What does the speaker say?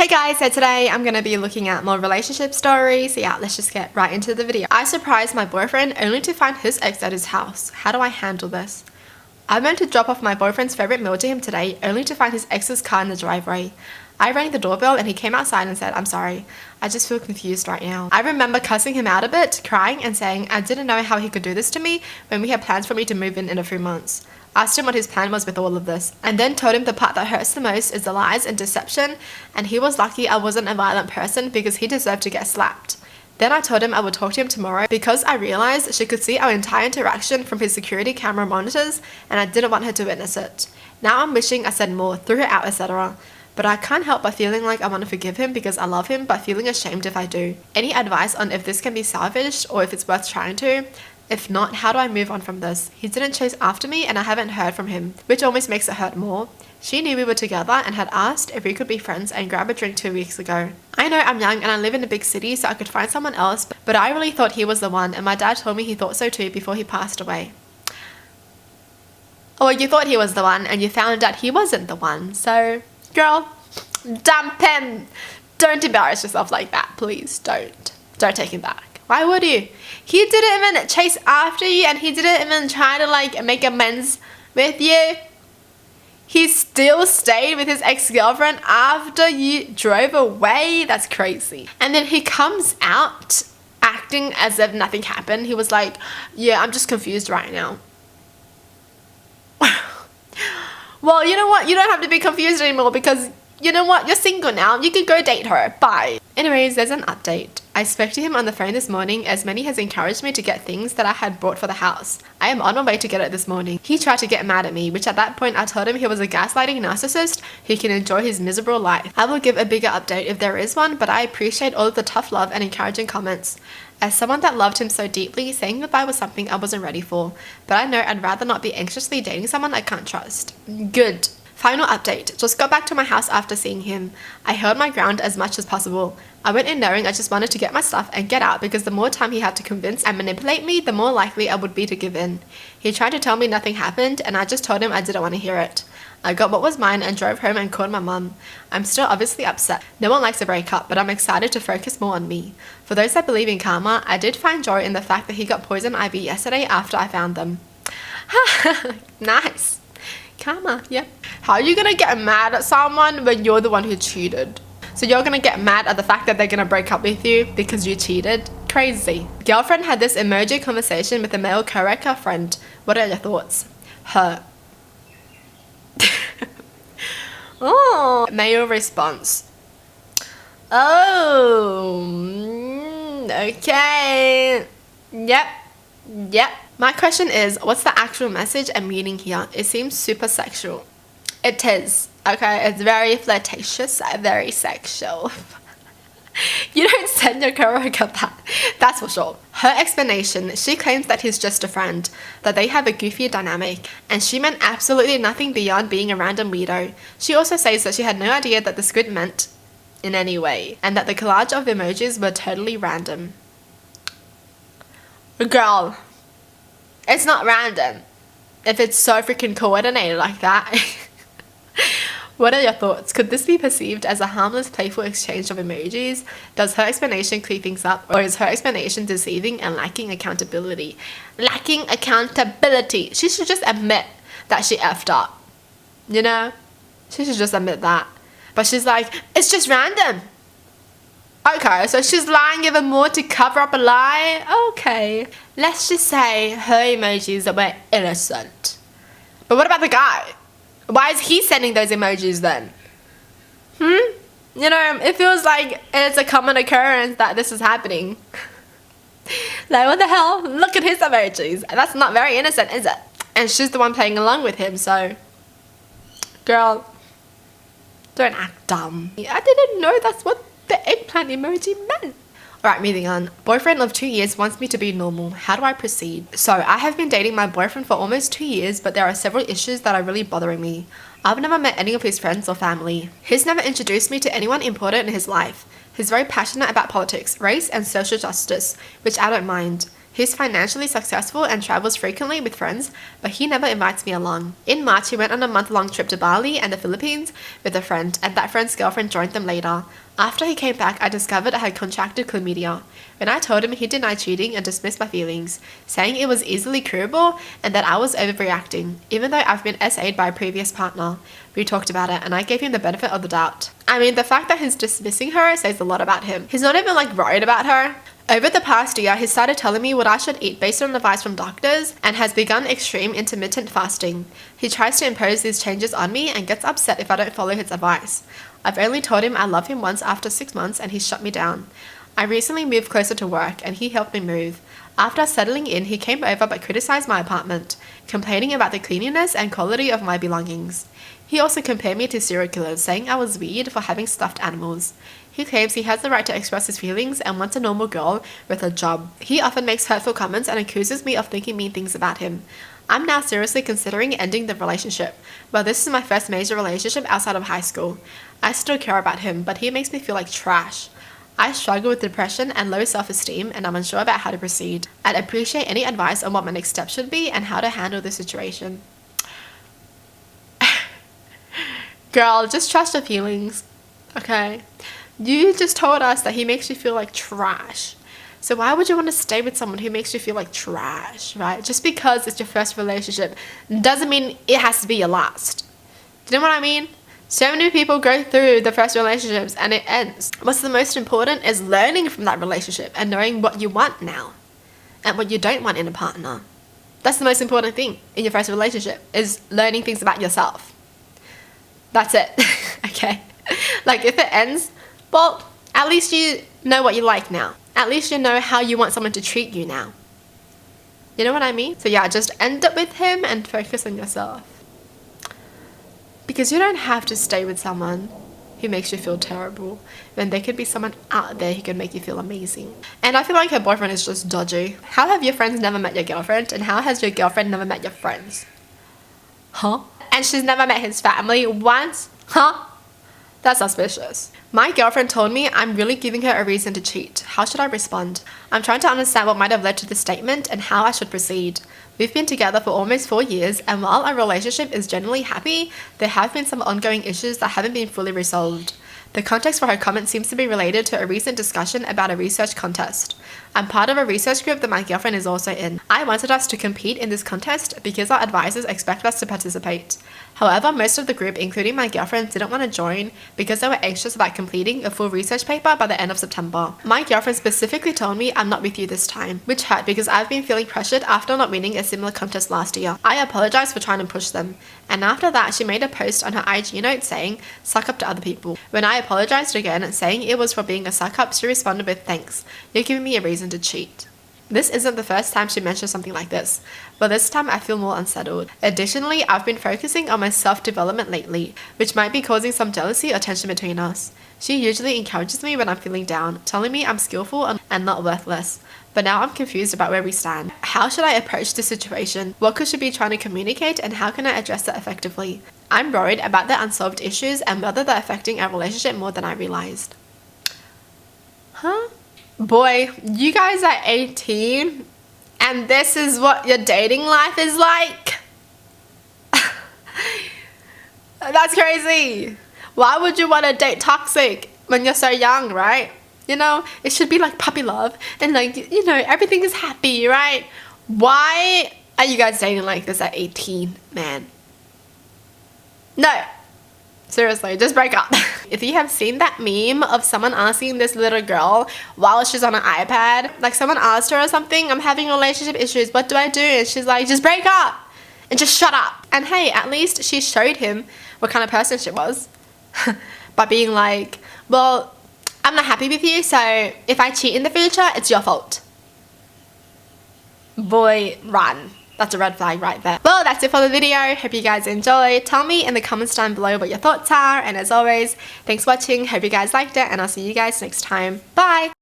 Hey guys, so today I'm going to be looking at more relationship stories. So yeah, let's just get right into the video. I surprised my boyfriend only to find his ex at his house. How do I handle this? I went to drop off my boyfriend's favorite meal to him today only to find his ex's car in the driveway. I rang the doorbell and he came outside and said, "I'm sorry, I just feel confused right now." I remember cussing him out a bit, crying and saying I didn't know how he could do this to me when we had plans for me to move in a few months. Asked him what his plan was with all of this, and then told him the part that hurts the most is the lies and deception, and he was lucky I wasn't a violent person because he deserved to get slapped. Then I told him I would talk to him tomorrow because I realized she could see our entire interaction from his security camera monitors and I didn't want her to witness it. Now I'm wishing I said more, threw her out, etc. But I can't help but feeling like I want to forgive him because I love him, but feeling ashamed if I do. Any advice on if this can be salvaged or if it's worth trying to? If not, how do I move on from this? He didn't chase after me and I haven't heard from him, which almost makes it hurt more. She knew we were together and had asked if we could be friends and grab a drink 2 weeks ago. I know I'm young and I live in a big city so I could find someone else, but I really thought he was the one and my dad told me he thought so too before he passed away. Or you thought he was the one and you found out he wasn't the one, so girl, dump him! Don't embarrass yourself like that, please don't. Don't take him back. Why would you? He didn't even chase after you and he didn't even try to make amends with you. He still stayed with his ex-girlfriend after you drove away. That's crazy. And then he comes out acting as if nothing happened. He was like, yeah, I'm just confused right now. Well, you know what? You don't have to be confused anymore because you know what? You're single now. You can go date her. Bye. Anyways, there's an update. I spoke to him on the phone this morning as Manny has encouraged me to get things that I had bought for the house. I am on my way to get it this morning. He tried to get mad at me, which at that point I told him he was a gaslighting narcissist who can enjoy his miserable life. I will give a bigger update if there is one, but I appreciate all of the tough love and encouraging comments. As someone that loved him so deeply, saying goodbye was something I wasn't ready for, but I know I'd rather not be anxiously dating someone I can't trust. Good. Final update. Just got back to my house after seeing him. I held my ground as much as possible. I went in knowing I just wanted to get my stuff and get out because the more time he had to convince and manipulate me, the more likely I would be to give in. He tried to tell me nothing happened and I just told him I didn't want to hear it. I got what was mine and drove home and called my mum. I'm still obviously upset. No one likes a breakup, but I'm excited to focus more on me. For those that believe in karma, I did find joy in the fact that he got poison ivy yesterday after I found them. Nice. Karma, yeah. How are you gonna get mad at someone when you're the one who cheated? So you're gonna get mad at the fact that they're gonna break up with you because you cheated? Crazy. Girlfriend had this emoji conversation with a male coworker friend. What are your thoughts? Her. Oh, male response. Oh, okay. Yep. My question is, what's the actual message and meaning here? It seems super sexual. It is. Okay, it's very flirtatious, very sexual. You don't send your coworker that. That's for sure. Her explanation, she claims that he's just a friend, that they have a goofy dynamic, and she meant absolutely nothing beyond being a random weirdo. She also says that she had no idea that the squid meant in any way, and that the collage of emojis were totally random. Girl, it's not random if it's so freaking coordinated like that. What are your thoughts? Could this be perceived as a harmless, playful exchange of emojis? Does her explanation clear things up, or is her explanation deceiving and lacking accountability? Lacking accountability. She should just admit that she effed up. You know? She should just admit that. But she's like, it's just random. Okay, so she's lying even more to cover up a lie? Okay. Let's just say her emojis were innocent. But what about the guy? Why is he sending those emojis then? You know, it feels like it's a common occurrence that this is happening. Like, what the hell? Look at his emojis. That's not very innocent, is it? And she's the one playing along with him, so... Girl, don't act dumb. I didn't know that's what the eggplant emoji meant. Alright, moving on. Boyfriend of 2 years wants me to be normal. How do I proceed? So, I have been dating my boyfriend for almost 2 years, but there are several issues that are really bothering me. I've never met any of his friends or family. He's never introduced me to anyone important in his life. He's very passionate about politics, race, and social justice, which I don't mind. He's financially successful and travels frequently with friends, but he never invites me along. In March, he went on a month-long trip to Bali and the Philippines with a friend, and that friend's girlfriend joined them later. After he came back, I discovered I had contracted chlamydia. When I told him, he denied cheating and dismissed my feelings, saying it was easily curable and that I was overreacting, even though I've been SA'd by a previous partner. We talked about it and I gave him the benefit of the doubt. I mean, the fact that he's dismissing her says a lot about him. He's not even like worried about her. Over the past year, he started telling me what I should eat based on advice from doctors and has begun extreme intermittent fasting. He tries to impose these changes on me and gets upset if I don't follow his advice. I've only told him I love him once after 6 months and he shut me down. I recently moved closer to work and he helped me move. After settling in, he came over but criticized my apartment, complaining about the cleanliness and quality of my belongings. He also compared me to serial killers, saying I was weird for having stuffed animals. He claims he has the right to express his feelings and wants a normal girl with a job. He often makes hurtful comments and accuses me of thinking mean things about him. I'm now seriously considering ending the relationship, but this is my first major relationship outside of high school. I still care about him, but he makes me feel like trash. I struggle with depression and low self-esteem, and I'm unsure about how to proceed. I'd appreciate any advice on what my next step should be and how to handle the situation. Girl, just trust your feelings, okay? You just told us that he makes you feel like trash. So why would you want to stay with someone who makes you feel like trash, right? Just because it's your first relationship doesn't mean it has to be your last. Do you know what I mean? So many people go through the first relationships and it ends. What's the most important is learning from that relationship and knowing what you want now and what you don't want in a partner. That's the most important thing in your first relationship, is learning things about yourself. That's it. Okay? Like if it ends, well, at least you know what you like now. At least you know how you want someone to treat you now. You know what I mean? So yeah, just end up with him and focus on yourself. Because you don't have to stay with someone who makes you feel terrible when there could be someone out there who can make you feel amazing. And I feel like her boyfriend is just dodgy. How have your friends never met your girlfriend? And how has your girlfriend never met your friends? Huh? And she's never met his family once? Huh? That's suspicious. My girlfriend told me I'm really giving her a reason to cheat. How should I respond? I'm trying to understand what might have led to this statement and how I should proceed. We've been together for almost 4 years, and while our relationship is generally happy, there have been some ongoing issues that haven't been fully resolved. The context for her comment seems to be related to a recent discussion about a research contest. I'm part of a research group that my girlfriend is also in. I wanted us to compete in this contest because our advisors expect us to participate. However, most of the group, including my girlfriend, didn't want to join because they were anxious about completing a full research paper by the end of September. My girlfriend specifically told me I'm not with you this time, which hurt because I've been feeling pressured after not winning a similar contest last year. I apologized for trying to push them, and after that she made a post on her IG note saying, "Suck up to other people." When I apologized again, saying it was for being a suck up, she responded with, "Thanks, you're giving me a reason to cheat." This isn't the first time she mentioned something like this, but this time I feel more unsettled. Additionally, I've been focusing on my self-development lately, which might be causing some jealousy or tension between us. She usually encourages me when I'm feeling down, telling me I'm skillful and not worthless. But now I'm confused about where we stand. How should I approach this situation? What could she be trying to communicate, and how can I address it effectively? I'm worried about the unsolved issues and whether they're affecting our relationship more than I realized. Huh? Boy, you guys are 18 and this is what your dating life is like? That's crazy. Why would you want to date toxic when you're so young, right? You know, it should be like puppy love and like, you know, everything is happy, right? Why are you guys dating like this at 18, man? No. Seriously, just break up. If you have seen that meme of someone asking this little girl while she's on an iPad, like someone asked her or something, "I'm having relationship issues, what do I do?" And she's like, "Just break up and just shut up." And hey, at least she showed him what kind of person she was by being like, "Well, I'm not happy with you, so if I cheat in the future, it's your fault." Boy, run. That's a red flag right there. Well, that's it for the video. Hope you guys enjoyed. Tell me in the comments down below what your thoughts are. And as always, thanks for watching. Hope you guys liked it. And I'll see you guys next time. Bye!